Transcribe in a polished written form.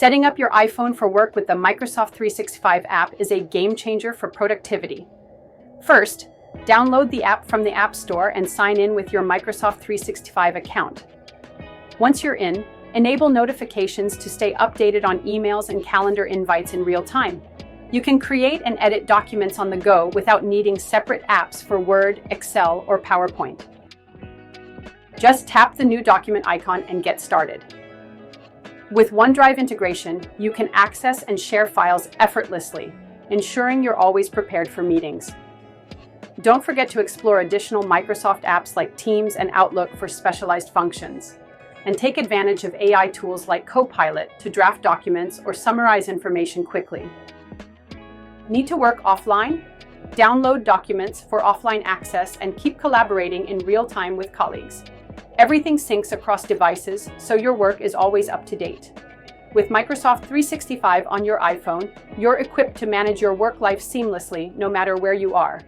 Setting up your iPhone for work with the Microsoft 365 app is a game changer for productivity. First, download the app from the App Store and sign in with your Microsoft 365 account. Once you're in, enable notifications to stay updated on emails and calendar invites in real time. You can create and edit documents on the go without needing separate apps for Word, Excel, or PowerPoint. Just tap the new document icon and get started. With OneDrive integration, you can access and share files effortlessly, ensuring you're always prepared for meetings. Don't forget to explore additional Microsoft apps like Teams and Outlook for specialized functions, and take advantage of AI tools like Copilot to draft documents or summarize information quickly. Need to work offline? Download documents for offline access and keep collaborating in real time with colleagues. Everything syncs across devices, so your work is always up to date. With Microsoft 365 on your iPhone, you're equipped to manage your work life seamlessly no matter where you are.